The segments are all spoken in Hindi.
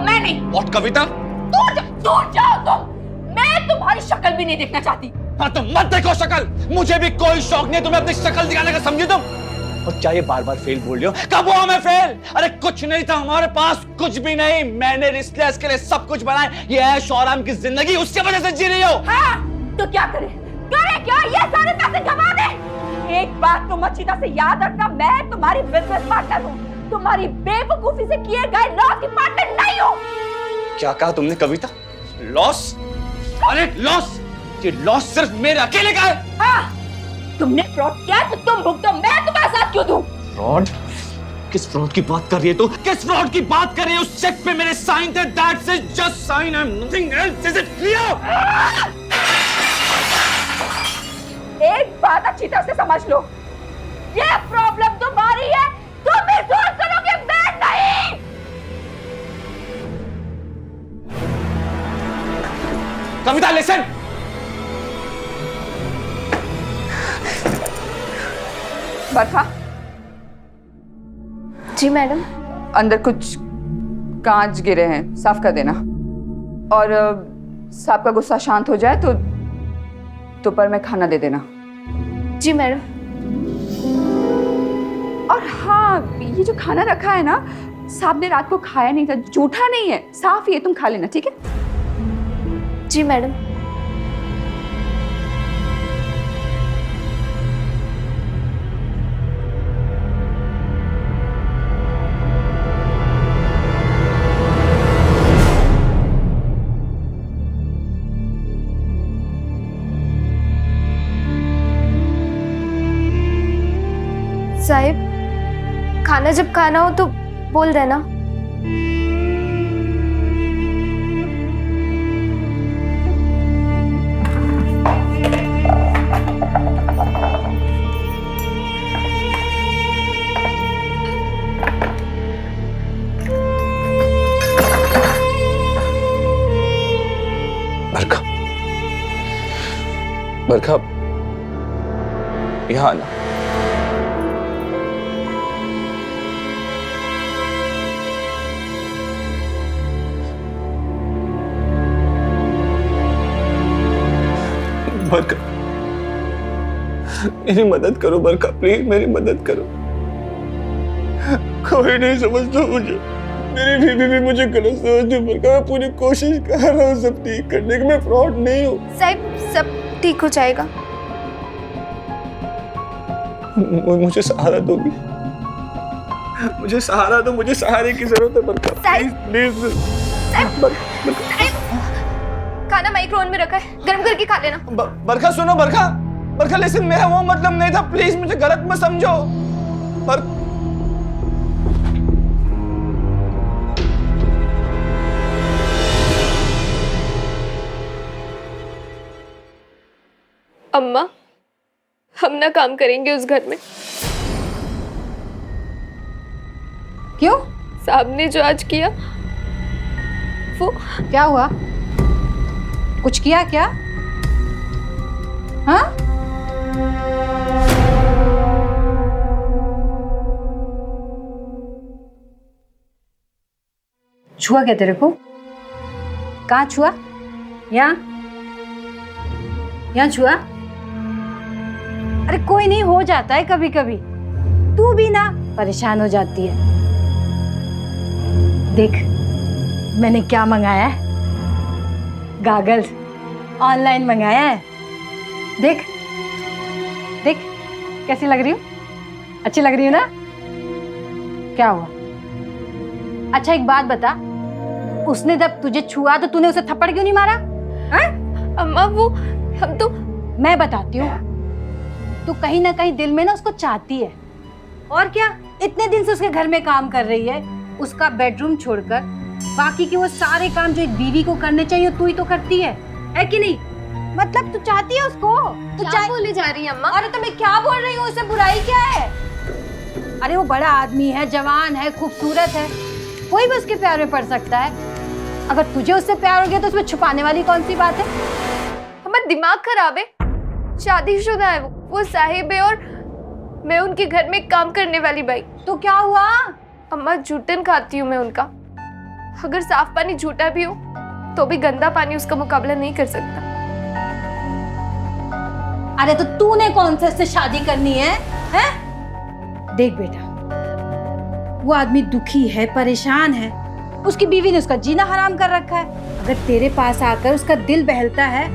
मैं नहीं। What कविता? दूर जाओ तुम। मैं तुम्हारी शक्ल भी नहीं देखना चाहती। हाँ तो मत देखो शक्ल, मुझे भी कोई शौक नहीं तुम्हें अपनी शक्ल दिखाने का, समझी तुम? और क्या ये बार बार फेल बोल रही हो? कब हुआ मैं फेल? अरे कुछ नहीं था हमारे पास, कुछ भी नहीं। मैंने रिश्तेदार के लिए सब कुछ बनाया। ये ऐश और आराम की जिंदगी उसके वजह से जी रही हो। हाँ, तो क्या करे? करे क्या? ये सारे पैसे गवा दे। एक बात तुम अच्छी तरह से याद रखना, मैं तुम्हारी बिजनेस पार्टनर हूँ, तुम्हारी बेवकूफी से किए गए लॉस की पार्टनर नहीं हूँ। क्या कहा तुमने कविता? लॉस? अरे लॉस? ये लॉस सिर्फ मेरे अकेले का है। हाँ, तुमने फ्रॉड किया तो तुम भुगतो, मैं तुम्हारे साथ क्यों दूं? फ्रॉड? किस फ्रॉड की बात कर रही है तू? किस फ्रॉड की बात कर रही है? उस चेक पे मेरे साइन थे, that's it, just sign, I am nothing else, is it clear? एक बात अच्छी तरह से समझ लो, ये प्रॉब्लम तुम्हारी है, तुम ही सॉल्व करोगे, मैं नहीं। कविता लिसन। बरखा। जी मैडम। अंदर कुछ कांच गिरे हैं, साफ कर देना। और साहब का गुस्सा शांत हो जाए तो दोपहर में खाना दे देना। जी मैडम। और हाँ, ये जो खाना रखा है ना, साहब ने रात को खाया नहीं था, जूठा नहीं है, साफ ही है, तुम खा लेना, ठीक है? जी मैडम। साहिब, खाना जब खाना हो तो बोल देना। बरखा, बरखा, यहाँ आना। बरखा, मेरी मदद करो बरखा, प्लीज मेरी मदद करो। कोई नहीं समझता मुझे, मेरी बीवी भी मुझे गलत समझती। बरखा, मैं पूरी कोशिश कर रहा हूँ सब ठीक करने की, मैं फ्रॉड नहीं हूँ। साहिब, सब ठीक हो जाएगा। मुझे सहारा दोगी? मुझे सहारा दो, मुझे सहारे की जरूरत है बरखा, प्लीज प्लीज। खाना माइक्रोवेव में रखा है, गर्म करके खा लेना। बरखा सुनो, बरखा, बरखा लेकिन मेरा वो मतलब नहीं था, प्लीज मुझे गलत मत समझो। अम्मा, हम ना काम करेंगे उस घर में। क्यों? साहब ने जो आज किया वो। क्या हुआ? कुछ किया क्या? हाँ? छुआ क्या तेरे को? कहाँ छुआ? यहाँ? यहाँ छुआ? अरे कोई नहीं, हो जाता है कभी कभी, तू भी ना परेशान हो जाती है। देख मैंने क्या मंगाया है, गागल्स ऑनलाइन मंगाया है। देख देख कैसी लग रही हूँ, अच्छी लग रही हूँ ना? क्या हुआ? अच्छा एक बात बता, उसने जब तुझे छुआ तो तूने उसे थप्पड़ क्यों नहीं मारा? हाँ? अम्मा वो हम तो। मैं बताती हूँ, तू कहीं ना कहीं दिल में ना उसको चाहती है। और क्या, इतने दिन से उसके घर में काम कर रही है, उसका बेडरूम छोड़कर बाकी के वो सारे काम जो एक बीवी को करने चाहिए तू ही तो करती है कि नहीं? मतलब तू चाहती है उसको? तू क्या बोली जा रही है अम्मा? अरे तो मैं क्या बोल रही हूँ, उससे बुराई क्या है? अरे वो बड़ा आदमी है, जवान है, खूबसूरत है, कोई भी उसके प्यार में पड़ सकता है। अगर तुझे उससे प्यार हो गया तो उसमें छुपाने वाली कौन सी बात है? हमारा दिमाग खराब है, शादीशुदा है वो साहिब है, और मैं उनके घर में काम करने वाली बाई। तो क्या हुआ? अम्मा जूठन खाती हूँ मैं उनका, अगर साफ पानी झूठा भी हो तो भी गंदा पानी उसका मुकाबला नहीं कर सकता। अरे तो तूने कौन से से शादी करनी है? हैं? देख बेटा, वो आदमी दुखी है, परेशान है, उसकी बीवी ने उसका जीना हराम कर रखा है। अगर तेरे पास आकर उसका दिल बहलता है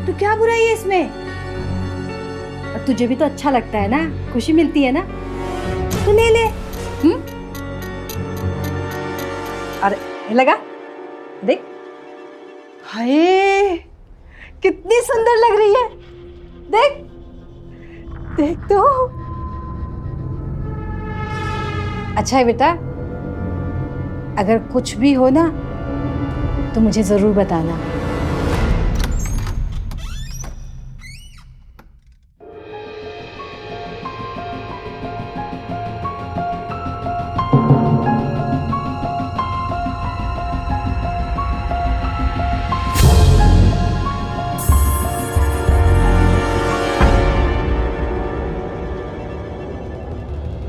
तो क्या बुराई है इसमें? और तुझे भी तो अच्छा लगता है ना, खुशी मिलती है ना, तो ले ले। अरे लगा, देख, हाय कितनी सुंदर लग रही है, देख देख तो। अच्छा है बेटा, अगर कुछ भी हो ना तो मुझे जरूर बताना।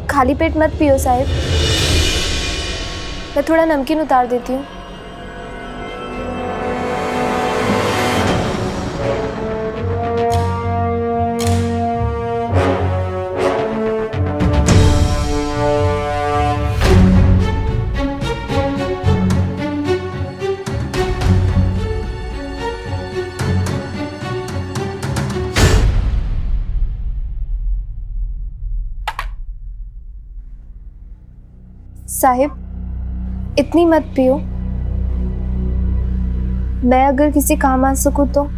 खाली पेट मत पियो साहिब, मैं थोड़ा नमकीन उतार देती हूँ। साहिब इतनी मत पियो, मैं अगर किसी काम आ सकूं तो।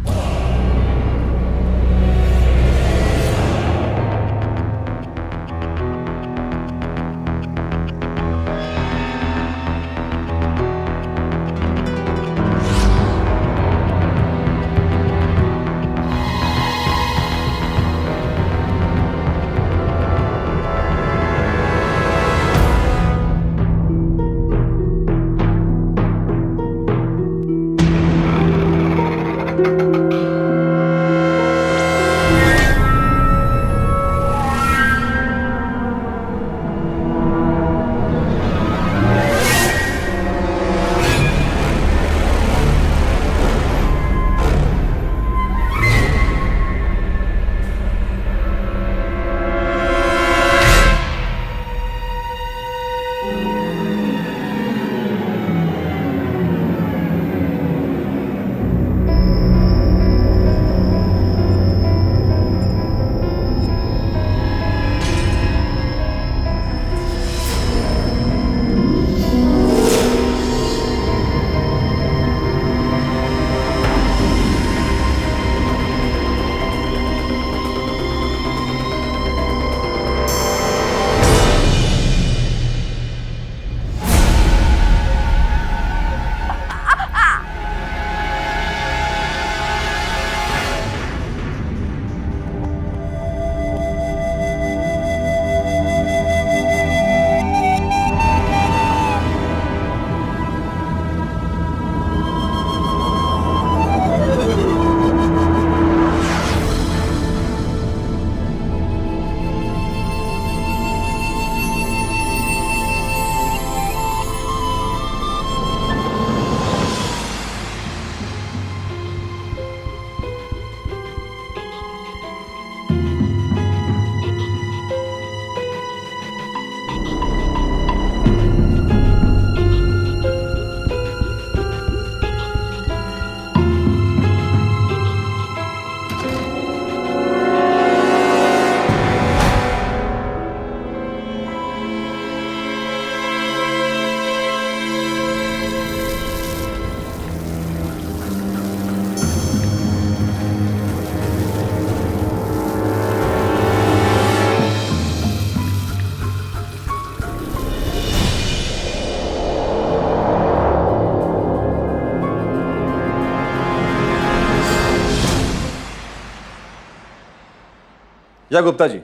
या गुप्ता जी,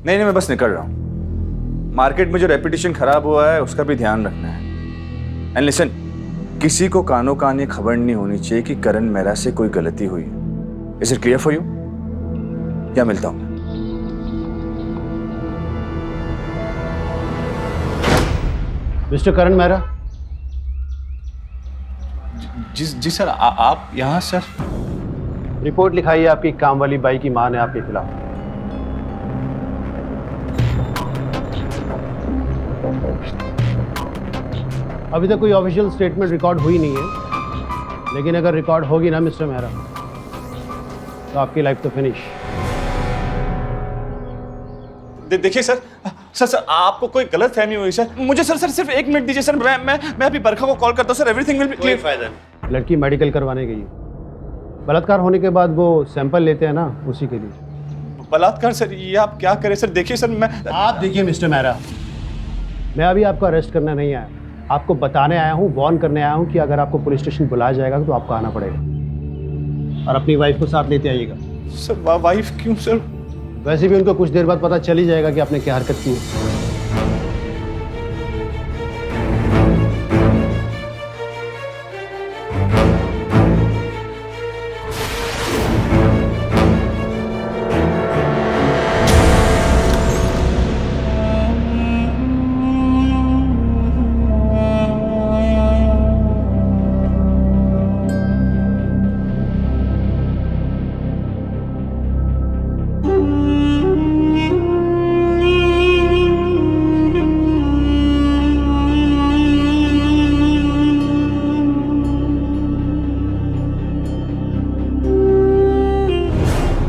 नहीं मैं बस निकल रहा हूं। मार्केट में जो रेपुटेशन खराब हुआ है उसका भी ध्यान रखना है। एंड लिसन, किसी को कानो कान ये खबर नहीं होनी चाहिए कि करण मेहरा से कोई गलती हुई है। Is it clear for you? या मिलता हूं। मिस्टर करण मेहरा, जी सर, आप यहाँ सर? रिपोर्ट लिखाई है आपकी काम वाली बाई की मां ने आपके खिलाफ। अभी तक कोई ऑफिशियल स्टेटमेंट रिकॉर्ड हुई नहीं है, लेकिन अगर रिकॉर्ड होगी ना मिस्टर मेहरा, तो आपकी लाइफ तो फिनिश। देखिए सर, आपको कोई गलत फहमी हुई सर। मुझे सर सिर्फ 1 मिनट दीजिए सर। मैं अभी बरखा को कॉल करता हूँ sir. Everything will be clear. फायदा नहीं। लड़की मेडिकल करवाने गई है। बलात्कार होने के बाद वो सैंपल लेते हैं ना, उसी के लिए। बलात्कार सर? ये आप क्या करें सर? देखिए सर, आप देखिए मिस्टर मेहरा, मैं अभी आपको अरेस्ट करने नहीं आया, आपको बताने आया हूँ, वार्न करने आया हूँ कि अगर आपको पुलिस स्टेशन बुलाया जाएगा तो आपको आना पड़ेगा और अपनी वाइफ को साथ लेते आइएगा। सर वाइफ क्यों सर? वैसे भी उनको कुछ देर बाद पता चल ही जाएगा कि आपने क्या हरकत की है।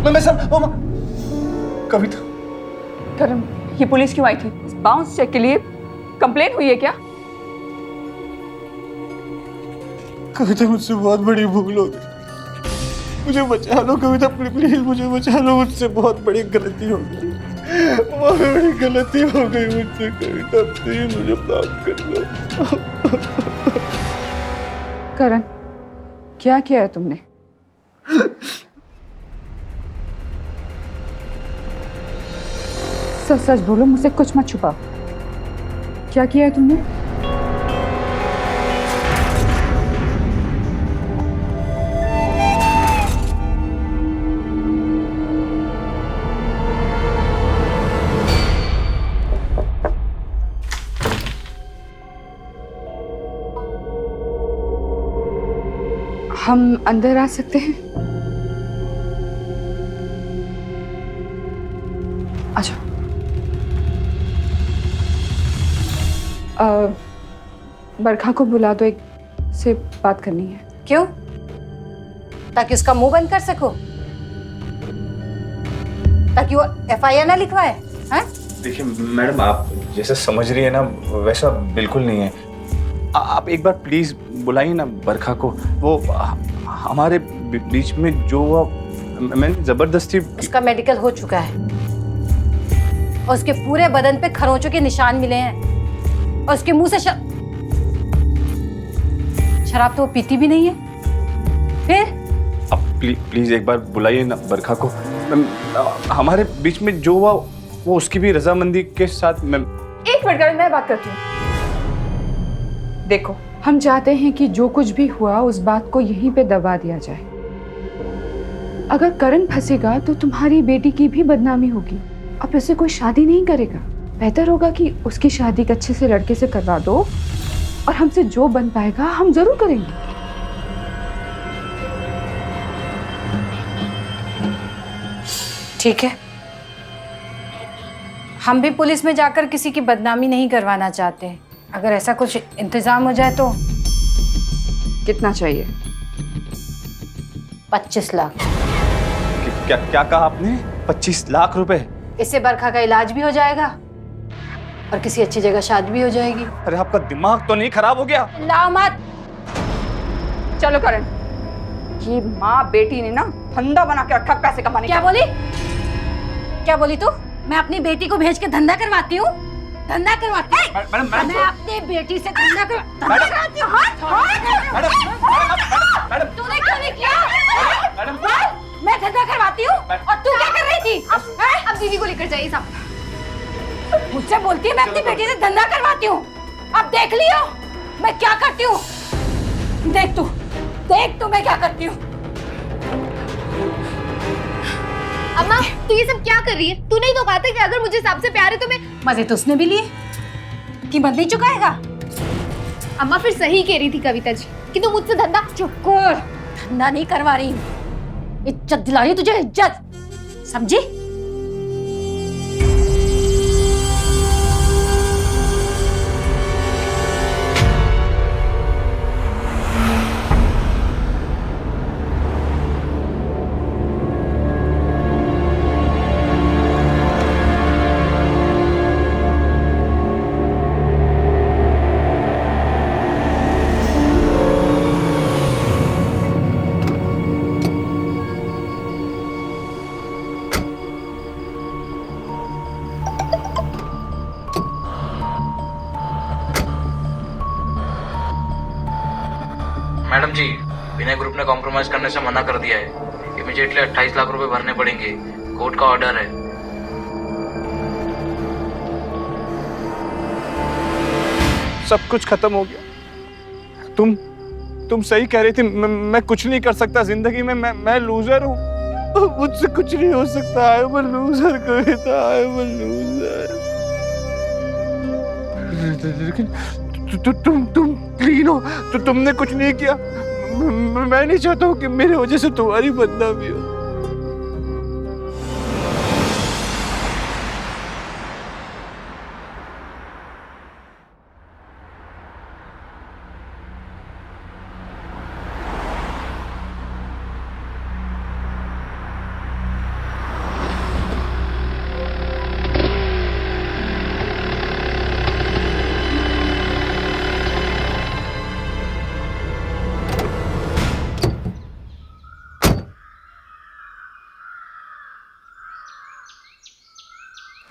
मैं सर, कविता। करण, ये पुलिस क्यों आई थी? बाउंस चेक के लिए कंप्लेंट हुई है क्या? कविता, मुझसे बहुत बड़ी भूल हो गई। मुझे बचा लो कविता, प्लीज मुझे बचा लो। मुझसे बहुत बड़ी गलती हो गई। बहुत बड़ी गलती हो गई मुझसे कविता, प्लीज मुझे माफ कर लो। करण, क्या किया है तुमने? सच सच बोलो, मुझसे कुछ मत छुपाओ। क्या किया है तुमने? हम अंदर आ सकते हैं? अच्छा, बरखा को बुला दो, एक से बात करनी है। क्यों? ताकि उसका मुंह बंद कर सको, ताकि वो FIR ना लिखवाए? हैं? देखिए मैडम, आप जैसा समझ रही है ना वैसा बिल्कुल नहीं है। आप एक बार प्लीज बुलाइए ना बरखा को। वो हमारे बीच में जो मैंने जबरदस्ती। उसका मेडिकल हो चुका है और उसके पूरे बदन पे खरोंचों के निशान मिले हैं और उसके मुंह से शराब तो वो पीती भी नहीं है। फिर आप प्लीज एक बार बुलाइए ना बरखा को। हमारे बीच में जो हुआ वो उसकी भी रजामंदी के साथ। मैं 1 मिनट करण, मैं बात करती हूँ। देखो, हम चाहते हैं कि जो कुछ भी हुआ उस बात को यहीं पे दबा दिया जाए। अगर करण फंसेगा तो तुम्हारी बेटी की भी बदनामी होगी। अब उससे कोई शादी नहीं करेगा। बेहतर होगा कि उसकी शादी एक अच्छे से लड़के से करवा दो और हमसे जो बन पाएगा हम जरूर करेंगे। ठीक है, हम भी पुलिस में जाकर किसी की बदनामी नहीं करवाना चाहते। अगर ऐसा कुछ इंतजाम हो जाए तो। कितना चाहिए? 25 लाख। क्या कहा आपने? 25 लाख रुपए? इससे बरखा का इलाज भी हो जाएगा और किसी अच्छी जगह शादी भी हो जाएगी। अरे आपका दिमाग तो नहीं खराब हो गया? लाओ मत। चलो करण, ये माँ बेटी ने ना धंधा बना के रखा पैसे कमाने क्या बोली? क्या बोली तू? मैं अपनी बेटी को भेज के धंधा करवाती हूँ? धंधा करवाती हूँ? मैडम, मैं अपनी बेटी से धंधा करवाती हूँ? तूने क्यों नहीं किया? मैं धंधा करवाती हूँ और तू क्या कर रही थी? अब दीदी को लेकर जाइए साहब। मुझसे बोलती है मैं अपनी बेटी से धंधा करवाती हूँ। अब देख लियो मैं क्या करती हूँ। देख तू मैं क्या करती हूँ। अम्मा, तू ये सब क्या कर रही है? तूने ही तो कहा था कि अगर मुझे सांप से प्यार है तो मैं। मजे तो उसने भी लिए। कीमत नहीं चुकाएगा? अम्मा फिर सही कह रही थी कविता जी कि तुम मुझसे धंधा। चुप कर, धंधा नहीं करवा रही, इज्जत दिला रही तुझे, इज्जत, समझी? मैडम जी, विनय ग्रुप ने कॉम्प्रोमाइज करने से मना कर दिया है। इमीडिएटली 28 लाख रुपए भरने पड़ेंगे, कोर्ट का ऑर्डर है। सब कुछ खत्म हो गया। तुम सही कह रही थी, मैं कुछ नहीं कर सकता जिंदगी में, मैं लूजर हूँ, मुझसे कुछ नहीं हो सकता। I am a loser Kavita, I am a loser. लेकिन तुम क्लीन हो, तो तुमने कुछ नहीं किया। मैं नहीं चाहता हूँ कि मेरे वजह से तुम्हारी बदनामी हो।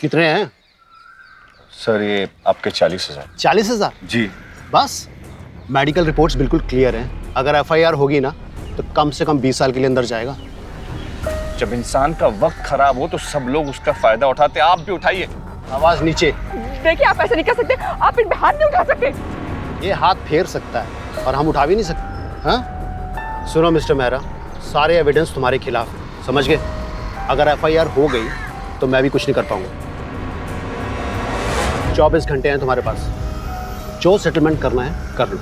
कितने हैं? सर ये आपके 40,000। 40,000? जी। बस? मेडिकल रिपोर्ट्स बिल्कुल क्लियर हैं। अगर एफआईआर होगी ना तो कम से कम 20 साल के लिए अंदर जाएगा। जब इंसान का वक्त खराब हो तो सब लोग उसका फायदा उठाते, आप भी उठाइए। आवाज नीचे। देखिए, आप ऐसे नहीं कर सकते, आप इन पे हाथ नहीं उठा सकते। ये हाथ फेर सकता है और हम उठा भी नहीं सकते। हाँ, सुनो मिस्टर मेहरा, सारे एविडेंस तुम्हारे खिलाफ है, समझ गए? अगर एफआईआर हो गई तो मैं भी कुछ नहीं कर पाऊंगा। 24 घंटे हैं तुम्हारे पास, जो सेटलमेंट करना है कर लो।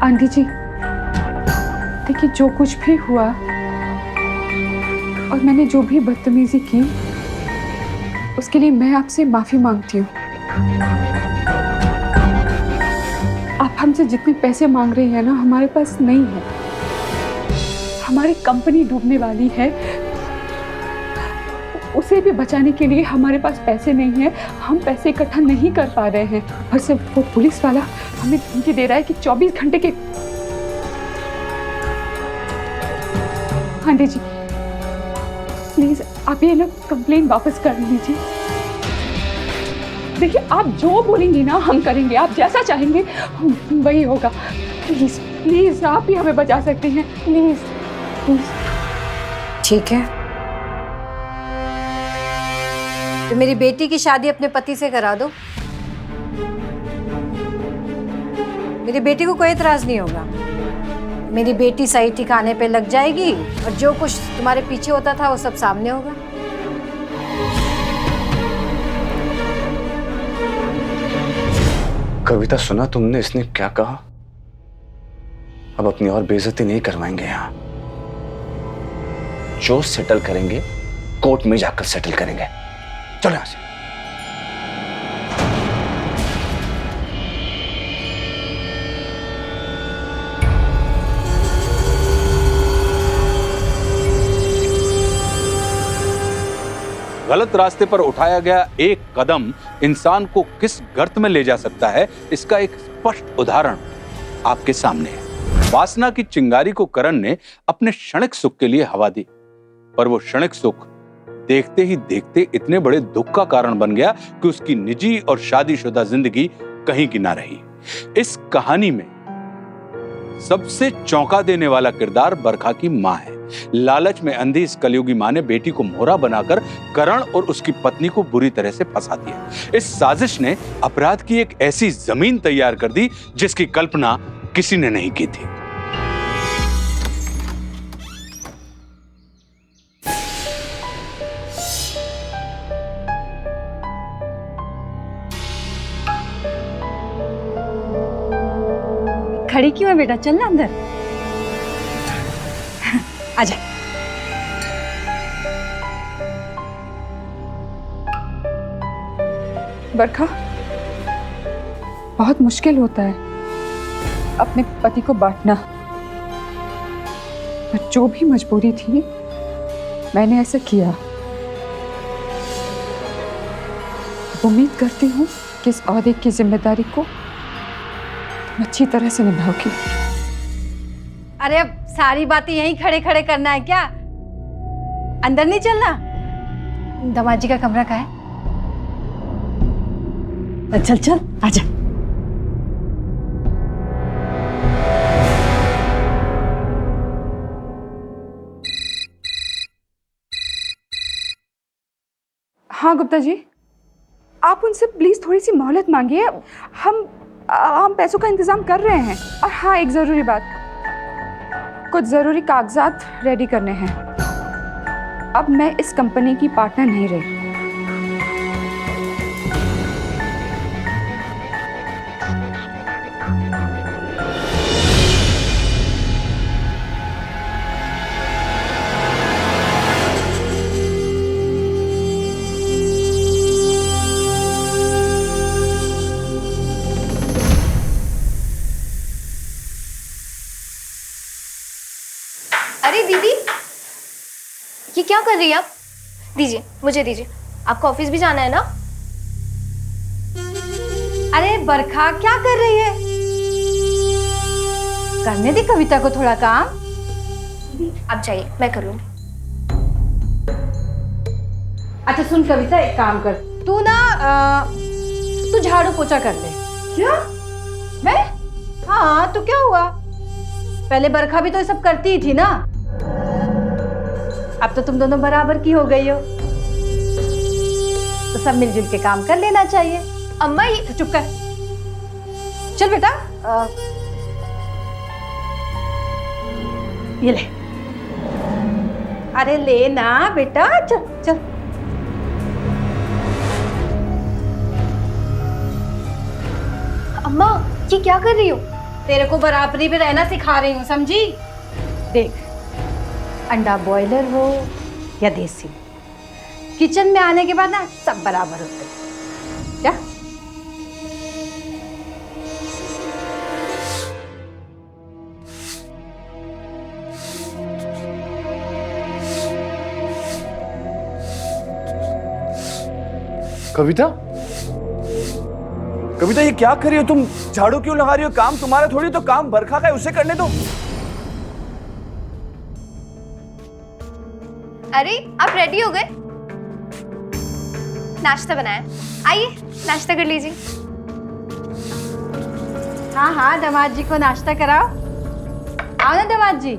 आंटी जी, देखिए, जो कुछ भी हुआ और मैंने जो भी बदतमीजी की उसके लिए मैं आपसे माफी मांगती हूँ। आप हमसे जितने पैसे मांग रही हैं ना, हमारे पास नहीं है। हमारी कंपनी डूबने वाली है, उसे भी बचाने के लिए हमारे पास पैसे नहीं है। हम पैसे इकट्ठा नहीं कर पा रहे हैं। और सिर्फ वो पुलिस वाला हमें धमकी दे रहा है कि 24 घंटे के। आंटी जी, प्लीज आप ये ना कंप्लेन वापस कर लीजिए। देखिए, आप जो बोलेंगी ना हम करेंगे, आप जैसा चाहेंगे वही होगा। प्लीज प्लीज, आप ही हमें बचा सकते हैं, प्लीज प्लीज। ठीक है, तो मेरी बेटी की शादी अपने पति से करा दो। मेरी बेटी को कोई एतराज नहीं होगा। मेरी बेटी सही ठिकाने पे लग जाएगी और जो कुछ तुम्हारे पीछे होता था वो सब सामने होगा। कविता, सुना तुमने इसने क्या कहा? अब अपनी और बेइज्जती नहीं करवाएंगे यहां। जो सेटल करेंगे कोर्ट में जाकर सेटल करेंगे। चलो यहां से। गलत रास्ते पर उठाया गया एक कदम इंसान को किस गर्त में ले जा सकता है, इसका एक स्पष्ट उदाहरण आपके सामने है। वासना की चिंगारी को करण ने अपने क्षणिक सुख के लिए हवा दी, पर वो क्षणिक सुख देखते ही देखते इतने बड़े दुख का कारण बन गया कि उसकी निजी और शादीशुदा जिंदगी कहीं की ना रही। इस कहानी में सबसे चौंका देने वाला किरदार बरखा की मां है। लालच में अंधी इस कलयुगी मां ने बेटी को मोहरा बनाकर करण और उसकी पत्नी को बुरी तरह से फंसा दिया। इस साजिश ने अपराध की एक ऐसी जमीन तैयार कर दी जिसकी कल्पना किसी ने नहीं की थी। खड़ी क्यों है बेटा, चल ना अंदर। आजा। बरखा, बहुत मुश्किल होता है अपने पति को बांटना, पर जो भी मजबूरी थी मैंने ऐसा किया। उम्मीद करती हूँ कि इस ओहदे की जिम्मेदारी को तुम अच्छी तरह से निभाओगी। अरे अब सारी बातें यहीं खड़े खड़े करना है क्या? अंदर नहीं चलना? दामाद जी का कमरा कहाँ है? चल चल आजा। हाँ गुप्ता जी, आप उनसे प्लीज थोड़ी सी मोहलत मांगिए। हम पैसों का इंतजाम कर रहे हैं। और हाँ, एक जरूरी बात, कुछ जरूरी कागजात रेडी करने हैं। अब मैं इस कंपनी की पार्टनर नहीं रही। अरे दीदी, ये क्या कर रही है आप? दीजिए, मुझे दीजिए। आपको ऑफिस भी जाना है ना? अरे बरखा, क्या कर रही है? करने दी कविता को थोड़ा काम। आप जाइए, मैं कर लूंगी। अच्छा सुन कविता, एक काम कर, तू ना तू झाड़ू पोछा कर ले। क्या? मैं? हाँ, तो क्या हुआ? पहले बरखा भी तो ये सब करती ही थी ना। अब तो तुम दोनों बराबर की हो गई हो, तो सब मिलजुल के काम कर लेना चाहिए। अम्मा ये चुप कर। चल बेटा, ये ले। अरे ले ना बेटा, चल चल। अम्मा, ये क्या कर रही हो? तेरे को बराबरी में रहना सिखा रही हूँ, समझी? देख, अंडा बॉयलर हो या देसी, किचन में आने के बाद ना सब बराबर होते हैं। क्या? कविता, कविता ये क्या कर रही हो तुम? झाड़ू क्यों लगा रही हो? काम तुम्हारा थोड़ी, तो काम बरखा का है, उसे करने दो। अरे आप रेडी हो गए? नाश्ता बनाया, आइए नाश्ता कर लीजिए। हाँ हाँ, दामाद जी को नाश्ता कराओ। आओ ना दामाद जी।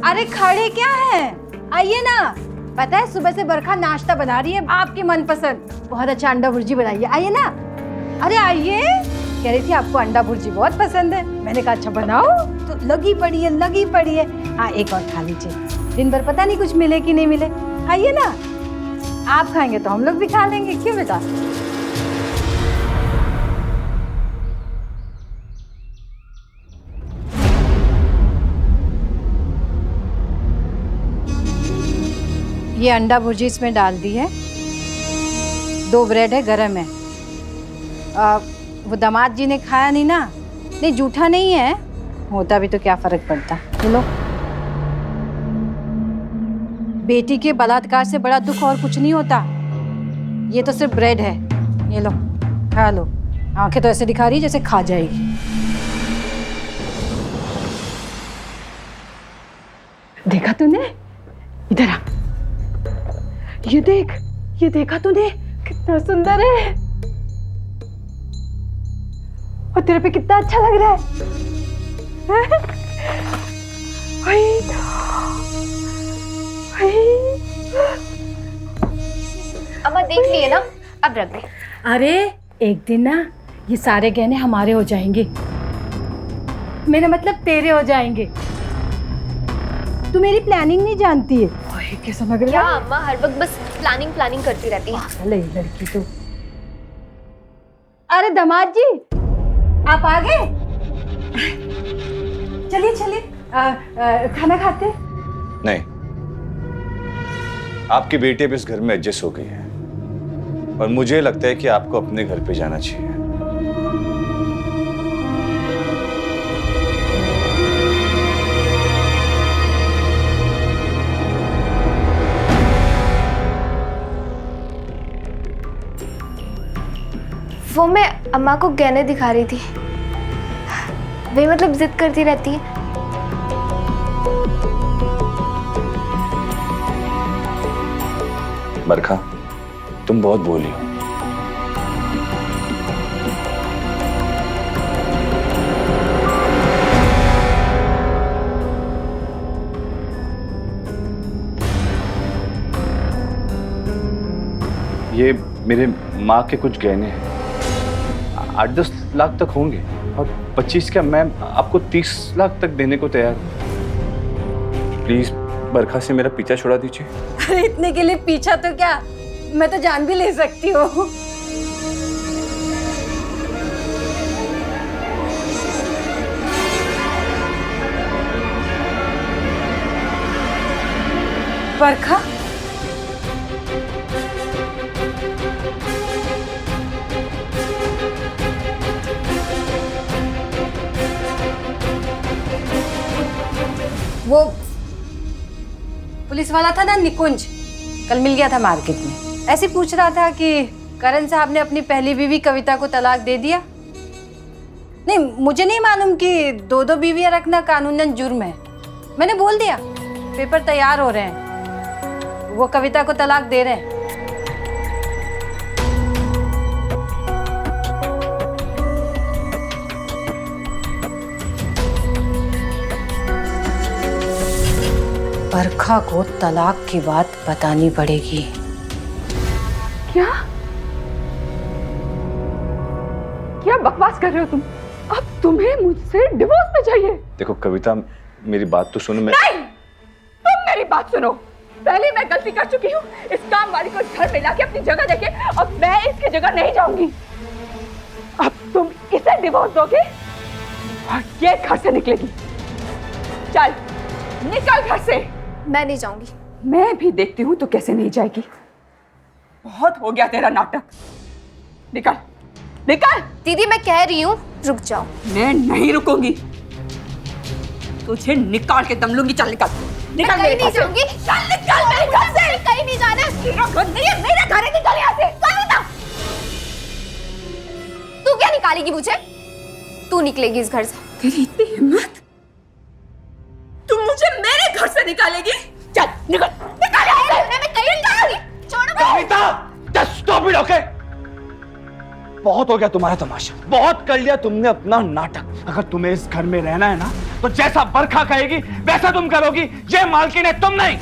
अरे खड़े क्या है, आइए ना। पता है सुबह से बरखा नाश्ता बना रही है आपकी मनपसंद, बहुत अच्छा अंडा भुर्जी बनाई है। आइए ना, अरे आइए। कह रही थी आपको अंडा भुर्जी बहुत पसंद है। मैंने कहा अच्छा बनाओ, तो लगी पड़ी है लगी पड़ी है। हाँ, एक और खा लीजिए, दिन भर पता नहीं कुछ मिले कि नहीं मिले। आइए ना, आप खाएंगे तो हम लोग भी खा लेंगे। क्यों बेटा? ये अंडा भुर्जी इसमें डाल दी है, 2 ब्रेड है, गरम है। वो दामाद जी ने खाया नहीं ना। नहीं, जूठा नहीं है, होता भी तो क्या फर्क पड़ता। लो, बेटी के बलात्कार से बड़ा दुख और कुछ नहीं होता। ये तो सिर्फ ब्रेड है, ये लो खा लो। आंखें तो ऐसे दिखा रही जैसे खा जाएगी। देखा तूने? इधर आ, ये देख, ये देखा तूने? कितना सुंदर है, और तेरे पे कितना अच्छा लग रहा है। अम्मा देख लिए ना, अब रख दे। अरे एक दिन ना ये सारे गहने हमारे हो जाएंगे, मेरा मतलब तेरे हो जाएंगे। तू मेरी प्लानिंग नहीं जानती है। ओए कैसा लग क्या रहा है? अम्मा हर वक्त बस प्लानिंग प्लानिंग करती रहती है। पागल है ये लड़की तो। अरे दामाद जी आप आ गए? चलिए चलिए खाना खाते हैं। नहीं, आपकी बेटी अब इस घर में एडजस्ट हो गई है और मुझे लगता है कि आपको अपने घर पे जाना चाहिए। वो मैं अम्मा को गहने दिखा रही थी, वे मतलब जिद करती रहती है। बरखा, तुम बहुत बोली हो। ये मेरे माँ के कुछ गहने हैं, 8-10 लाख तक होंगे और 25 क्या, मैं आपको 30 लाख तक देने को तैयार हूँ। प्लीज बरखा से मेरा पीछा छुड़ा दीजिए। अरे इतने के लिए पीछा तो क्या, मैं तो जान भी ले सकती हूँ। बरखा वो पुलिस वाला था ना निकुंज, कल मिल गया था मार्केट में। ऐसे पूछ रहा था कि करण साहब ने अपनी पहली बीवी कविता को तलाक दे दिया। नहीं, मुझे नहीं मालूम कि 2-2 बीवियां रखना कानूनन जुर्म है। मैंने बोल दिया, पेपर तैयार हो रहे हैं, वो कविता को तलाक दे रहे हैं। बरखा को तलाक की बात बतानी पड़ेगी। क्या क्या बकवास कर रहे हो तुम? अब तुम्हें मुझसे डिवोर्स में चाहिए? देखो कविता, मेरी बात तो सुनो। नहीं, तुम मेरी बात सुनो। पहले मैं गलती कर चुकी हूँ, इस काम वाली को घर में लाके अपनी जगह देके, अब मैं इसकी जगह नहीं जाऊंगी। अब तुम इसे डिवोर्स दोगे और ये घर से निकलेगी। चल निकल घर से। मैं नहीं जाऊंगी। मैं भी देखती हूँ तो कैसे नहीं जाएगी। बहुत हो गया तेरा नाटक, निकल निकल। दीदी मैं कह रही हूँ रुक जाओ। मैं नहीं रुकूंगी, तुझे निकाल के दम लूंगी। चल निकल निकल। मैं कहीं नहीं जाऊंगी। चल निकल मेरे घर से। कहीं नहीं जाना। मेरा घर नहीं है, मेरा घर है, निकल यहाँ से। चल बता। तू क्या निकालेगी मुझे? तू निकलेगी इस घर से। तेरी इतनी हिम्मत, तुम मुझे मेरे घर से निकालेगी? चल निकल निकल यहाँ से। मैं कहीं नहीं जाऊंगी। छोड़ो मुझे। कविता, just stop it, okay? बहुत हो गया तुम्हारा तमाशा, बहुत कर लिया तुमने अपना नाटक। अगर तुम्हें इस घर में रहना है ना, तो जैसा बरखा कहेगी वैसा तुम करोगी। ये मालकिन है, तुम नहीं।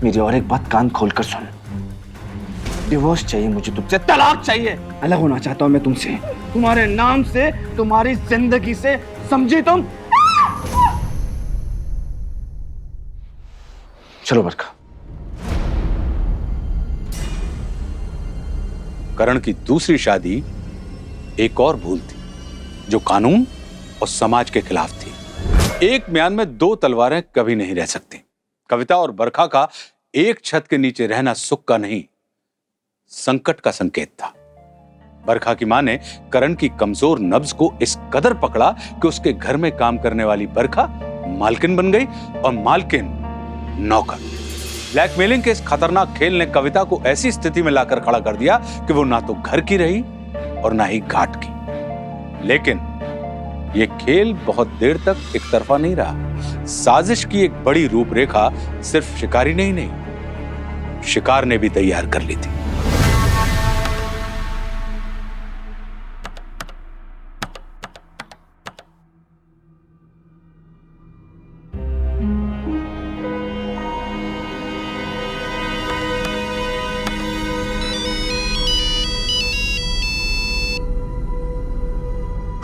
मेरी और एक बात कान खोलकर सुन, डिवोर्स चाहिए मुझे तुमसे, तलाक चाहिए। अलग होना चाहता हूं मैं तुमसे, तुम्हारे नाम से, तुम्हारी जिंदगी से, समझी तुम? चलो बरखा। करण की दूसरी शादी एक और भूल थी जो कानून और समाज के खिलाफ थी। एक म्यान में 2 तलवारें कभी नहीं रह सकती। कविता और बरखा का एक छत के नीचे रहना सुख का नहीं, संकट का संकेत था। बरखा की मां ने करण की कमजोर नब्ज को इस कदर पकड़ा कि उसके घर में काम करने वाली बरखा मालकिन बन गई और मालकिन नौकर। ब्लैकमेलिंग के इस खतरनाक खेल ने कविता को ऐसी स्थिति में लाकर खड़ा कर दिया कि वो ना तो घर की रही और ना ही घाट की। लेकिन ये खेल बहुत देर तक एक तरफा नहीं रहा। साजिश की एक बड़ी रूपरेखा सिर्फ शिकारी ने ही नहीं, शिकार ने भी तैयार कर ली थी।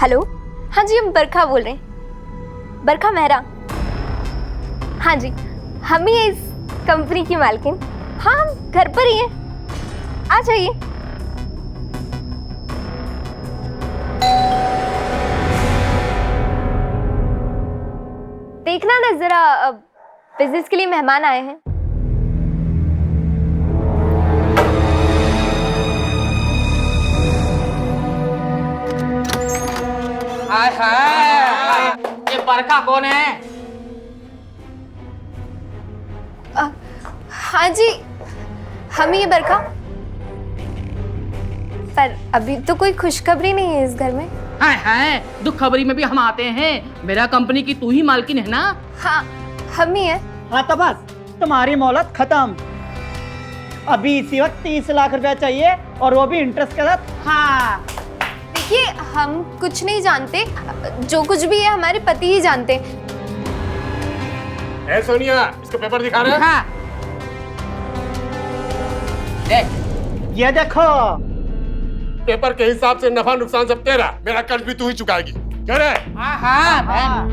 हेलो, हाँ जी, हम बरखा बोल रहे हैं, बरखा मेहरा। हाँ जी, हम ही हैं इस कंपनी की मालकिन। हाँ, हम घर पर ही हैं, आ जाइए। देखना ना जरा, बिजनेस के लिए मेहमान आए हैं। हाय हाय, ये बरखा कौन है? हाँ जी, हम ही है बरखा। पर अभी तो कोई खुशखबरी नहीं है इस घर में। हाय हाय, दुख खबरी में भी हम आते हैं। मेरा कंपनी की तू ही मालकिन है ना? हाँ, हम ही है। हाँ तो बस तुम्हारी मोहलत खत्म। अभी इसी वक्त 30 लाख रुपया चाहिए और वो भी इंटरेस्ट के साथ। हाँ देखिए, हम कुछ नहीं जानते, जो कुछ भी है हमारे पति ही जानते हैं। ए सोनिया, इसको पेपर दिखा रहे हैं? हाँ। ये देखो, पेपर के हिसाब से नफा नुकसान सब तेरा, मेरा कर्ज भी तू ही चुकाएगी। कह रहे? हाँ,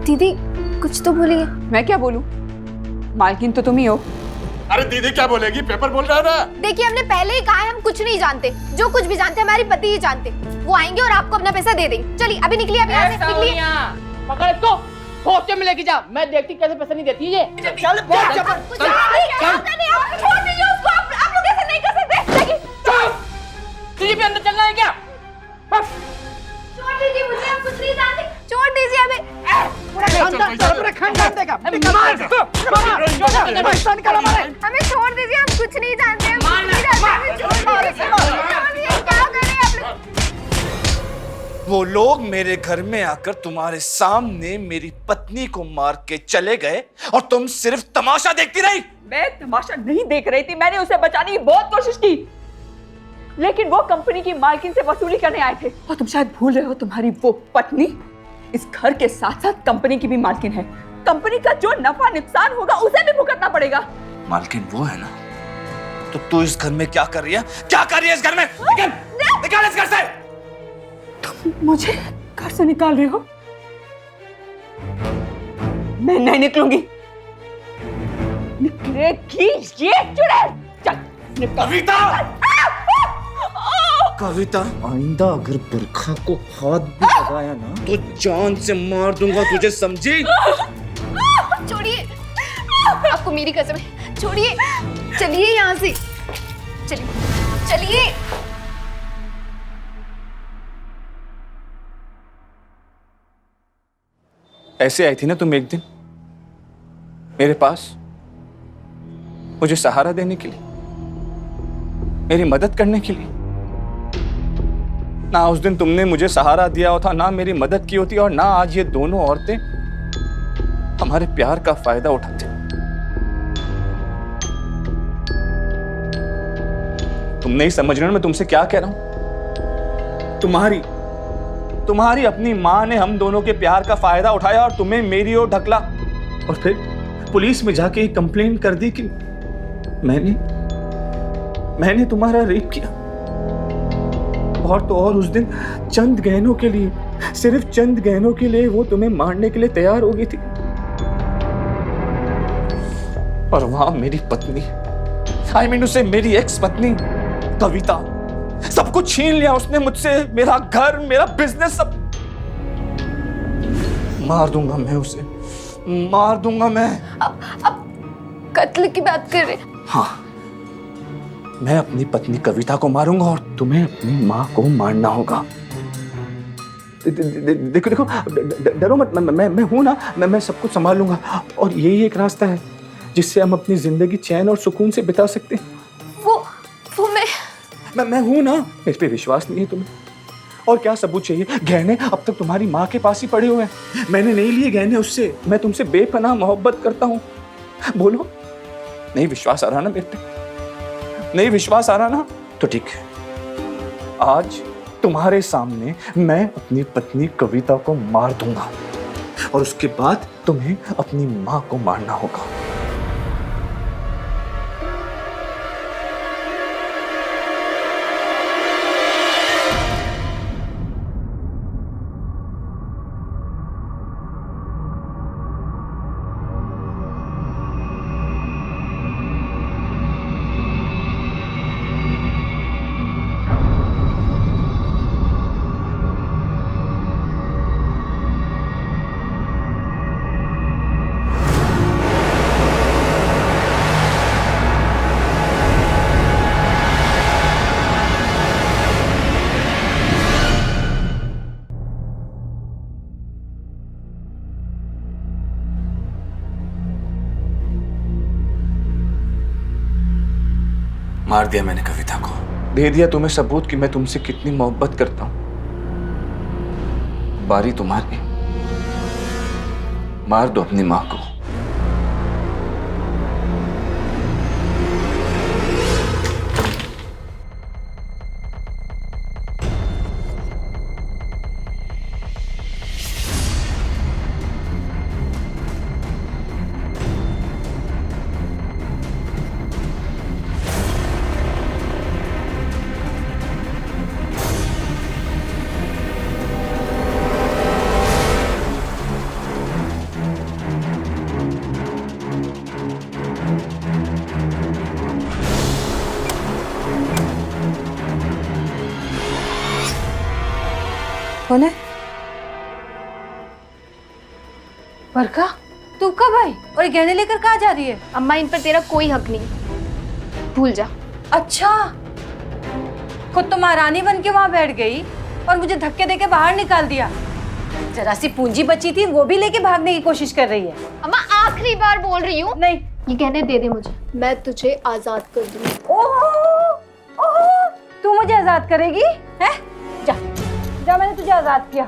दीदी कुछ तो बोलिए। मैं क्या बोलूं? मालकिन तो तुम ही हो। अरे दीदी क्या बोलेगी, पेपर बोल रहा है ना। देखिए, हमने पहले ही कहा है, हम कुछ नहीं जानते, जो कुछ भी जानते हमारे पति ही जानते। वो आएंगे और आपको अपना पैसा दे देंगे। चलिए अभी निकलिए, अभी यहाँ से निकलिए। पकड़ इसको, फोर्चे में लेके जा। मैं देखती कैसे पैसा नहीं देती ये। चल बहुत जबरदस्त। छोड़ दीजिए उसको, आप लोग ऐसे नहीं कर सकते। तुझे भी अंदर चलना है क्या? छोड़ दीजिए मुझे, हम कुछ नहीं जानते। छोड़ दीजिए हमें। पूरा खानदान देगा। हमें छोड़ दीजिए, हम कुछ नहीं जानते। हम कुछ नहीं जानते, हमें छोड़ दीजिए। क्या करें आप लोग? वो लोग मेरे घर में आकर तुम्हारे सामने मेरी पत्नी को मार के चले गए और तुम सिर्फ तमाशा देखती रही। मैं तमाशा नहीं देख रही थी, मैंने उसे बचाने की बहुत कोशिश की, लेकिन वो कंपनी की मालकिन से वसूली करने आए थे। और तुम शायद भूल रहे हो, तुम्हारी वो पत्नी इस घर के साथ साथ कंपनी की भी मालकिन है। कंपनी का जो नफा नुकसान होगा उसे भी भुगतना पड़ेगा। मालकिन वो है ना, तो तू इस घर में क्या कर रही है? क्या कर रही है इस घर में? निकाल इस घर से। तुम मुझे घर से निकाल रहे हो? मैं नहीं निकलूंगी। निकलेगी ये चुड़ैल। चल निकल। कविता, कविता, आइंदा अगर बरखा को हाथ भी लगाया ना तो जान से मार दूंगा तुझे, समझी? छोड़िए, आपको मेरी कसम है, छोड़िए। चलिए यहाँ से, चलिए चलिए। ऐसे आई थी ना तुम एक दिन मेरे पास, मुझे सहारा देने के लिए, मेरी मदद करने के लिए। ना उस दिन तुमने मुझे सहारा दिया होता, ना मेरी मदद की होती, और ना आज ये दोनों औरतें हमारे प्यार का फायदा उठाते। तुम नहीं समझ रहे हो मैं तुमसे क्या कह रहा हूं? तुम्हारी अपनी मां ने हम दोनों के प्यार का फायदा उठाया और तुम्हें मेरी ओर ढकला, और फिर पुलिस में जाके कंप्लेन कर दी कि मैंने तुम्हारा रेप किया। और तो और उस दिन चंद गहनों के लिए, सिर्फ चंद गहनों के लिए वो तुम्हें मारने के लिए तैयार हो गई थी। और वहां मेरी पत्नी, आई मीन उसे मेरी एक्स पत्नी कविता, सब कुछ छीन लिया उसने मुझसे, मेरा घर, मेरा बिजनेस, सब। मार दूंगा मैं उसे, मार दूंगा मैं। अब कत्ल की बात कर रहे? हाँ, मैं अपनी पत्नी कविता को मारूंगा और तुम्हें अपनी माँ को मारना होगा। देखो देखो, डरो मत, मैं हूं ना, मैं सब कुछ संभाल लूंगा। और यही एक रास्ता है जिससे हम अपनी जिंदगी चैन और सुकून से बिता सकते हैं। वो मैं हूं ना। मेरे पे विश्वास नहीं है तुम्हें? और क्या सबूत चाहिए? गहने अब तक तुम्हारी माँ के पास ही पड़े हुए हैं, मैंने नहीं लिए गहने उससे। मैं तुमसे बेपनाह मोहब्बत करता हूँ। बोलो, नहीं विश्वास आ रहा ना मेरे पे? नहीं विश्वास आ रहा ना? तो ठीक है, आज तुम्हारे सामने मैं अपनी पत्नी कविता को मार दूंगा और उसके बाद तुम्हें अपनी माँ को मारना होगा। मार दिया मैंने कविता को, दे दिया तुम्हें सबूत कि मैं तुमसे कितनी मोहब्बत करता हूं। बारी तुम्हारी, मार दो अपनी मां को। कौन है? बरखा, तू कब आई और ये गहने लेकर कहाँ जा रही है? अम्मा, इन पर तेरा कोई हक नहीं, भूल जा। अच्छा, खुद तो महारानी बन के वहां बैठ गई और मुझे धक्के देके बाहर निकाल दिया। जरा सी पूंजी बची थी, वो भी लेके भागने की कोशिश कर रही है। अम्मा, आखिरी बार बोल रही हूँ। नहीं, ये गहने दे दे मुझे, मैं तुझे आजाद कर दूंगी। ओहो, तू मुझे आजाद करेगी? हैं? जा, जा, मैंने तुझे आजाद किया।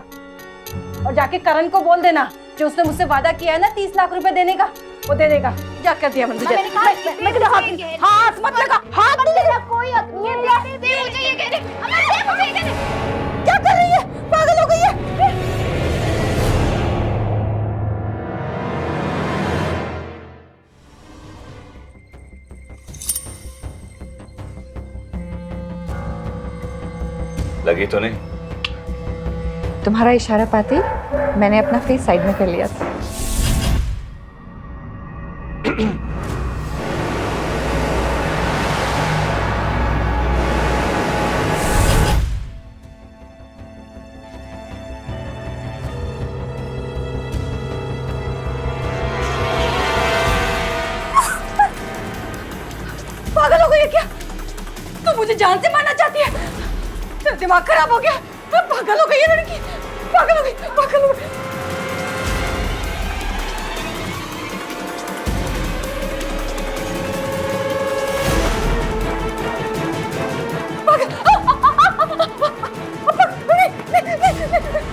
और जाके करण को बोल देना, जो उसने मुझसे वादा किया है ना 30 लाख रुपए देने का, वो दे देगा। जा कर दिया मैंने तुझे। हाथ मत लगा, हाथ मत लगा। कोई हक नहीं है, दे मुझे ये गहने। अम्मा, दे मुझे ये गहने। क्या कर रही है? पागल हो गई है? लगी तो नहीं? तुम्हारा इशारा पाते ही मैंने अपना फेस साइड में कर लिया था। पागल हो गई है क्या? तू मुझे जान से मारना चाहती है? तेरा दिमाग खराब हो गया। पागल हो गई है लड़की, पागल हो गई, पागल हो गई।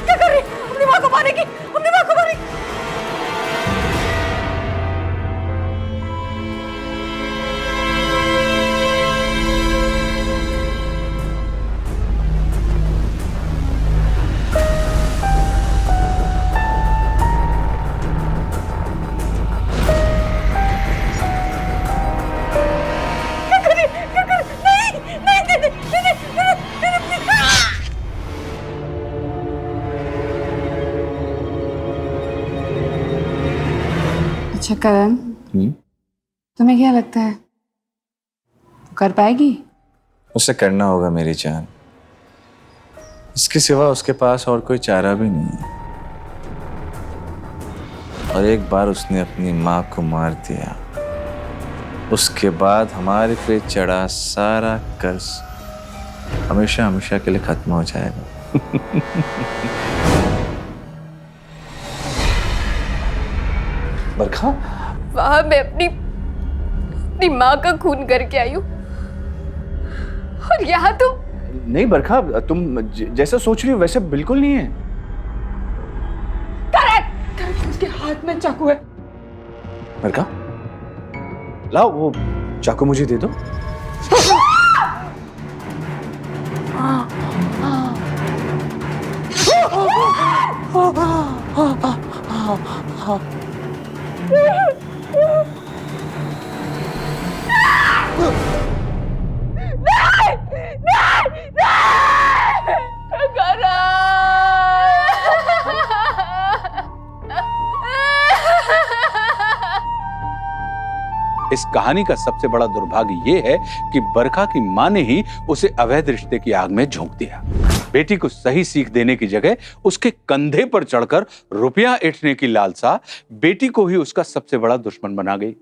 क्या कर रही? अपनी माँ को मारेगी, अपनी माँ को मारेगी। अच्छा करण, तुम्हें क्या लगता है वो कर पाएगी? उसे करना होगा मेरी जान, इसके सिवा उसके पास और कोई चारा भी नहीं है। और एक बार उसने अपनी माँ को मार दिया, उसके बाद हमारे पे चढ़ा सारा कर्ज हमेशा हमेशा के लिए खत्म हो जाएगा। बरखा, वहां मैं अपनी माँ का खून करके आई हूँ, और यहाँ तो नहीं बरखा, तुम जैसा सोच रही हो वैसे बिल्कुल नहीं है। करेक्ट, उसके हाथ में चाकू है। बरखा, लाओ वो चाकू मुझे दे दो। इस कहानी का सबसे बड़ा दुर्भाग्य यह है कि बरखा की मां ने ही उसे अवैध रिश्ते की आग में झोंक दिया। बेटी को सही सीख देने की जगह उसके कंधे पर चढ़कर रुपया ऐंठने की लालसा बेटी को ही उसका सबसे बड़ा दुश्मन बना गई।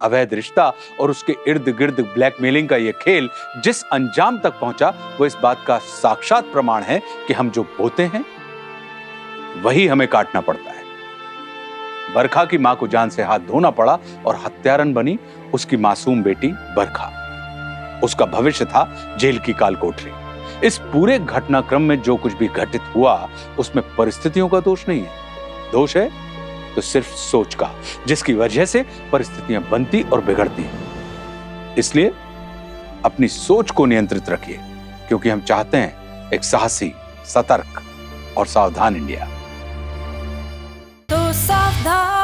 अवैध रिश्ता और उसके इर्द गिर्द ब्लैकमेलिंग का यह खेल जिस अंजाम तक पहुंचा, वो इस बात का साक्षात प्रमाण है कि हम जो बोते हैं वही हमें काटना पड़ता है। बरखा की मां को जान से हाथ धोना पड़ा और हत्यारन बनी उसकी मासूम बेटी बरखा। उसका भविष्य था जेल की काल कोठरी। इस पूरे घटनाक्रम में जो कुछ भी घटित हुआ उसमें परिस्थितियों का दोष नहीं है, दोष है तो सिर्फ सोच का, जिसकी वजह से परिस्थितियां बनती और बिगड़ती हैं। इसलिए अपनी सोच को नियंत्रित रखिए, क्योंकि हम चाहते हैं एक साहसी, सतर्क और सावधान इंडिया। तो सावधान